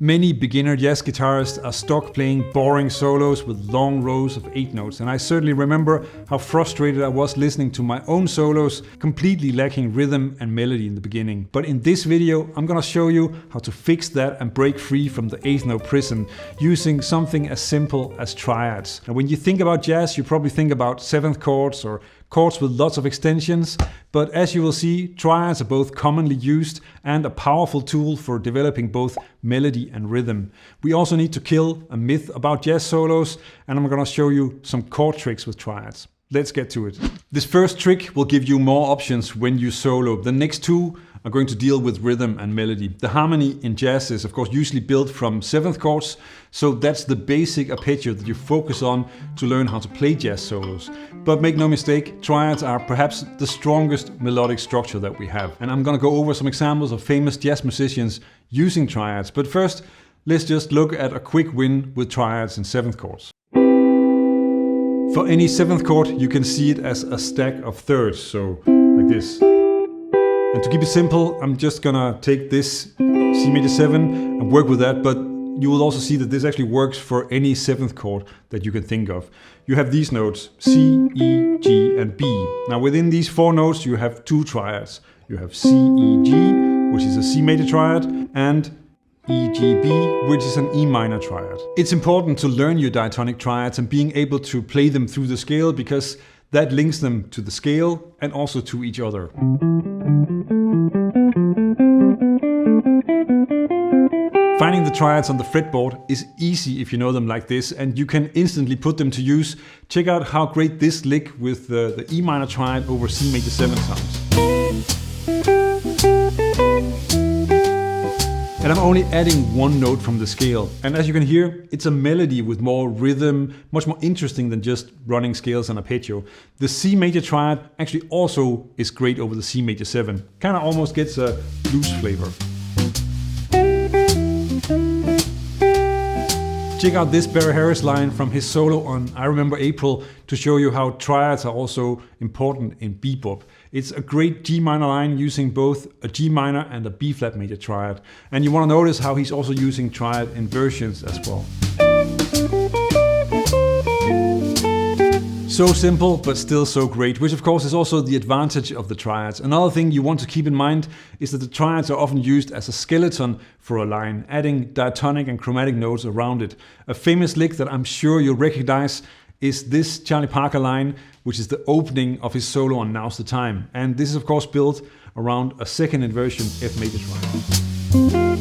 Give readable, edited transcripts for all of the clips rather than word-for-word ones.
Many beginner jazz guitarists are stuck playing boring solos with long rows of 8 notes, and I certainly remember how frustrated I was listening to my own solos, completely lacking rhythm and melody in the beginning. But in this video, I'm gonna show you how to fix that and break free from the 8th note prison using something as simple as triads. Now, when you think about jazz, you probably think about 7th chords or chords with lots of extensions, but as you will see, triads are both commonly used and a powerful tool for developing both melody and rhythm. We also need to kill a myth about jazz solos, and I'm gonna show you some chord tricks with triads. Let's get to it. This first trick will give you more options when you solo. The next two are going to deal with rhythm and melody. The harmony in jazz is of course usually built from 7th chords, so that's the basic arpeggio that you focus on to learn how to play jazz solos. But make no mistake, triads are perhaps the strongest melodic structure that we have. And I'm gonna go over some examples of famous jazz musicians using triads. But first, let's just look at a quick win with triads in 7th chords. For any 7th chord, you can see it as a stack of thirds, so like this. And to keep it simple, I'm just gonna take this C major 7 and work with that, but you will also see that this actually works for any 7th chord that you can think of. You have these notes, C, E, G, and B. Now within these 4 notes, you have 2 triads. You have C, E, G, which is a C major triad, and E, G, B, which is an E minor triad. It's important to learn your diatonic triads and being able to play them through the scale, because that links them to the scale and also to each other. Finding the triads on the fretboard is easy if you know them like this, and you can instantly put them to use. Check out how great this lick with the E minor triad over C major 7 sounds. And I'm only adding 1 note from the scale. And as you can hear, it's a melody with more rhythm, much more interesting than just running scales and arpeggio. The C major triad actually also is great over the C major 7. Kind of almost gets a blues flavor. Check out this Barry Harris line from his solo on I Remember April to show you how triads are also important in bebop. It's a great G minor line using both a G minor and a B flat major triad. And you want to notice how he's also using triad inversions as well. So simple, but still so great, which of course is also the advantage of the triads. Another thing you want to keep in mind is that the triads are often used as a skeleton for a line, adding diatonic and chromatic notes around it. A famous lick that I'm sure you'll recognize is this Charlie Parker line, which is the opening of his solo on Now's the Time. And this is of course built around a second inversion F major triad.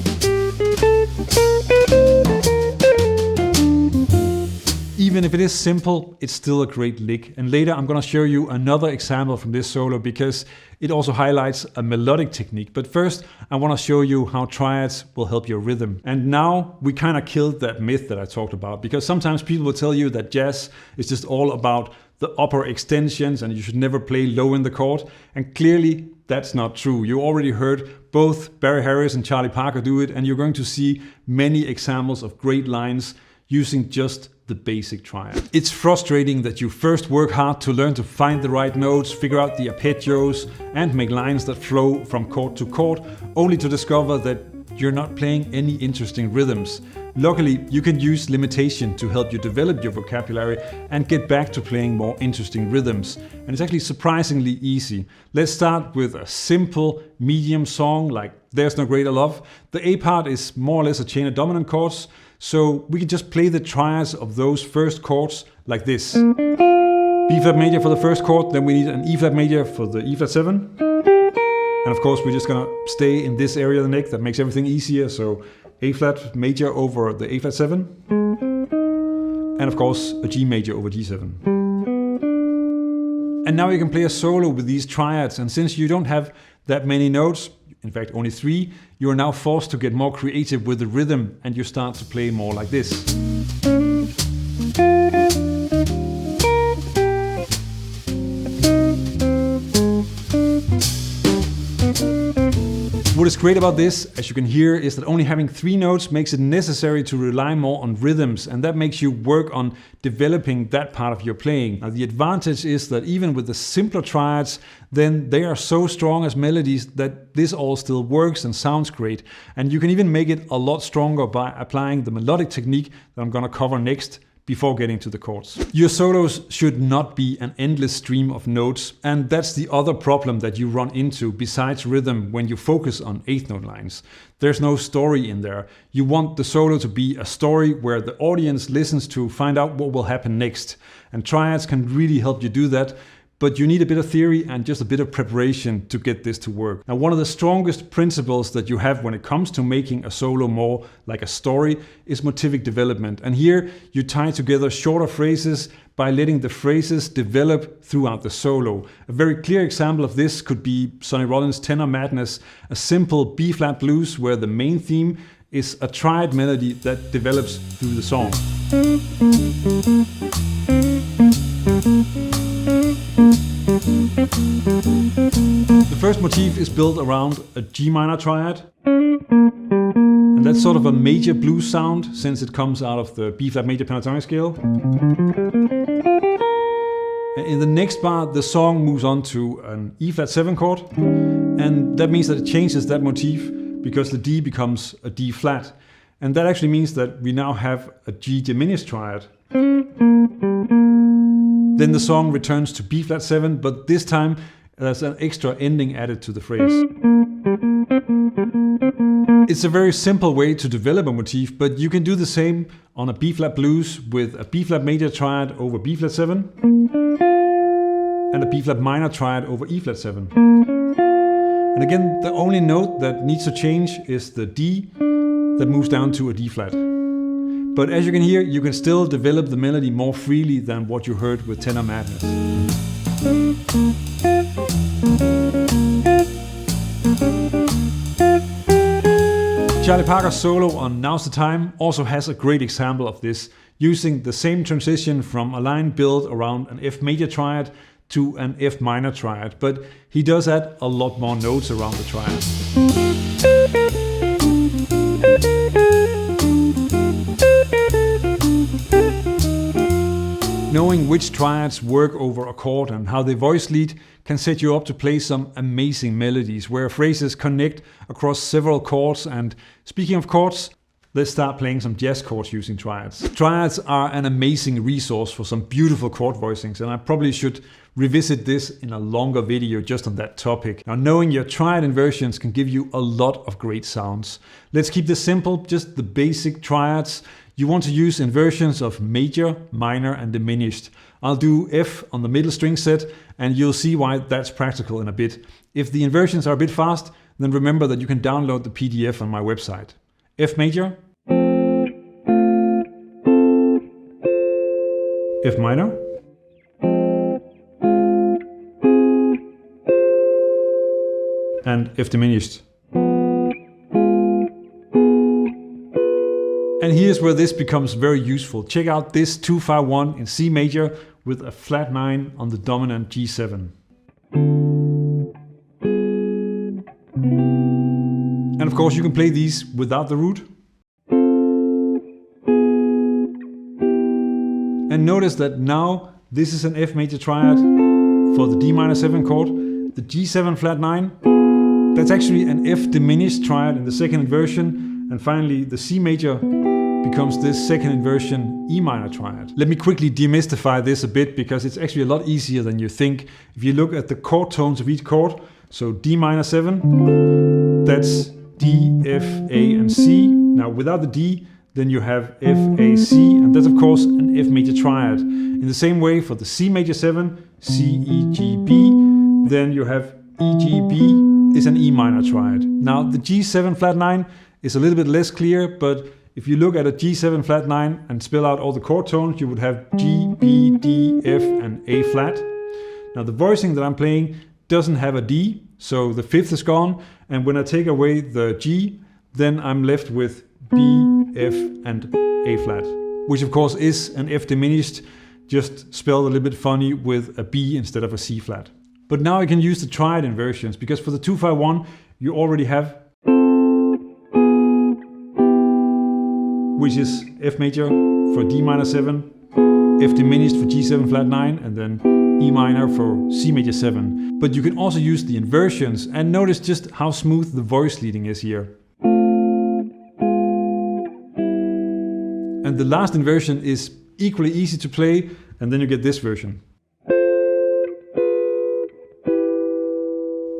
Even if it is simple, it's still a great lick. And later I'm gonna show you another example from this solo because it also highlights a melodic technique. But first, I wanna show you how triads will help your rhythm. And now we kinda killed that myth that I talked about, because sometimes people will tell you that jazz is just all about the upper extensions and you should never play low in the chord. And clearly that's not true. You already heard both Barry Harris and Charlie Parker do it, and you're going to see many examples of great lines using just the basic triad. It's frustrating that you first work hard to learn to find the right notes, figure out the arpeggios, and make lines that flow from chord to chord, only to discover that you're not playing any interesting rhythms. Luckily, you can use limitation to help you develop your vocabulary and get back to playing more interesting rhythms. And it's actually surprisingly easy. Let's start with a simple medium song like There's No Greater Love. The A part is more or less a chain of dominant chords, so we can just play the triads of those first chords like this. B flat major for the first chord, then we need an E flat major for the E flat 7. And of course we're just gonna stay in this area of the neck, that makes everything easier, so A flat major over the A flat 7. And of course a G major over G7. And now you can play a solo with these triads, and since you don't have that many notes, in fact only 3, you are now forced to get more creative with the rhythm and you start to play more like this. Would What is great about this, as you can hear, is that only having 3 notes makes it necessary to rely more on rhythms, and that makes you work on developing that part of your playing. Now, the advantage is that even with the simpler triads, then they are so strong as melodies that this all still works and sounds great. And you can even make it a lot stronger by applying the melodic technique that I'm gonna cover next, before getting to the chords. Your solos should not be an endless stream of notes, and that's the other problem that you run into besides rhythm when you focus on 8th note lines. There's no story in there. You want the solo to be a story where the audience listens to find out what will happen next. And triads can really help you do that, but you need a bit of theory and just a bit of preparation to get this to work. Now, one of the strongest principles that you have when it comes to making a solo more like a story is motivic development. And here you tie together shorter phrases by letting the phrases develop throughout the solo. A very clear example of this could be Sonny Rollins' Tenor Madness, a simple B-flat blues where the main theme is a triad melody that develops through the song. The first motif is built around a G minor triad, and that's sort of a major blues sound since it comes out of the B-flat major pentatonic scale. And in the next bar, the song moves on to an E-flat 7 chord, and that means that it changes that motif because the D becomes a D flat. And that actually means that we now have a G diminished triad. Then the song returns to B-flat 7, but this time there's an extra ending added to the phrase. It's a very simple way to develop a motif, but you can do the same on a B-flat blues with a B-flat major triad over B-flat 7 and a B-flat minor triad over E-flat 7. And again, the only note that needs to change is the D that moves down to a D-flat. But as you can hear, you can still develop the melody more freely than what you heard with Tenor Madness. Charlie Parker's solo on Now's the Time also has a great example of this, using the same transition from a line built around an F major triad to an F minor triad, but he does add a lot more notes around the triad. Knowing which triads work over a chord and how they voice lead can set you up to play some amazing melodies where phrases connect across several chords. And speaking of chords, let's start playing some jazz chords using triads. Triads are an amazing resource for some beautiful chord voicings, and I probably should revisit this in a longer video just on that topic. Now, knowing your triad inversions can give you a lot of great sounds. Let's keep this simple, just the basic triads. You want to use inversions of major, minor, and diminished. I'll do F on the middle string set, and you'll see why that's practical in a bit. If the inversions are a bit fast, then remember that you can download the PDF on my website. F major, F minor, and F diminished. And here's where this becomes very useful. Check out this 2-5-1 in C major with a flat 9 on the dominant G7. And of course you can play these without the root. And notice that now this is an F major triad for the D minor 7 chord. The G7 flat 9, that's actually an F diminished triad in the second inversion. And finally the C major becomes this second inversion E minor triad. Let me quickly demystify this a bit because it's actually a lot easier than you think. If you look at the chord tones of each chord, so D minor 7, that's D, F, A, and C. Now without the D, then you have F, A, C, and that's of course an F major triad. In the same way for the C major 7, C, E, G, B, then you have E, G, B is an E minor triad. Now the G7 flat 9 is a little bit less clear, but if you look at a G7 flat 9 and spell out all the chord tones, you would have G, B, D, F, and A flat. Now the voicing that I'm playing doesn't have a D, so the fifth is gone, and when I take away the G, then I'm left with B, F, and A flat, which of course is an F diminished, just spelled a little bit funny with a B instead of a C flat. But now I can use the triad inversions, because for the 2-5-1 you already have which is F major for D minor 7, F diminished for G7 flat 9, and then E minor for C major 7. But you can also use the inversions, and notice just how smooth the voice leading is here. And the last inversion is equally easy to play, and then you get this version.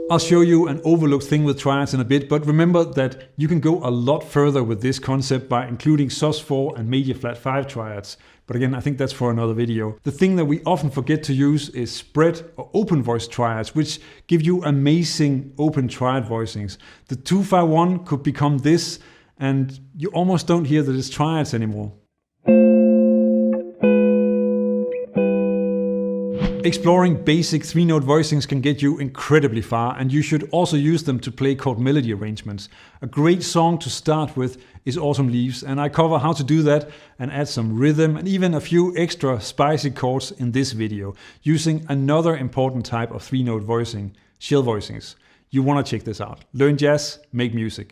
I'll show you an overlooked thing with triads in a bit, but remember that you can go a lot further with this concept by including sus4 and major flat 5 triads. But again, I think that's for another video. The thing that we often forget to use is spread or open voice triads, which give you amazing open triad voicings. The 2-5-1 could become this, and you almost don't hear that it's triads anymore. Exploring basic 3-note voicings can get you incredibly far, and you should also use them to play chord melody arrangements. A great song to start with is Autumn Leaves, and I cover how to do that and add some rhythm and even a few extra spicy chords in this video, using another important type of 3-note voicing, shell voicings. You want to check this out. Learn jazz, make music.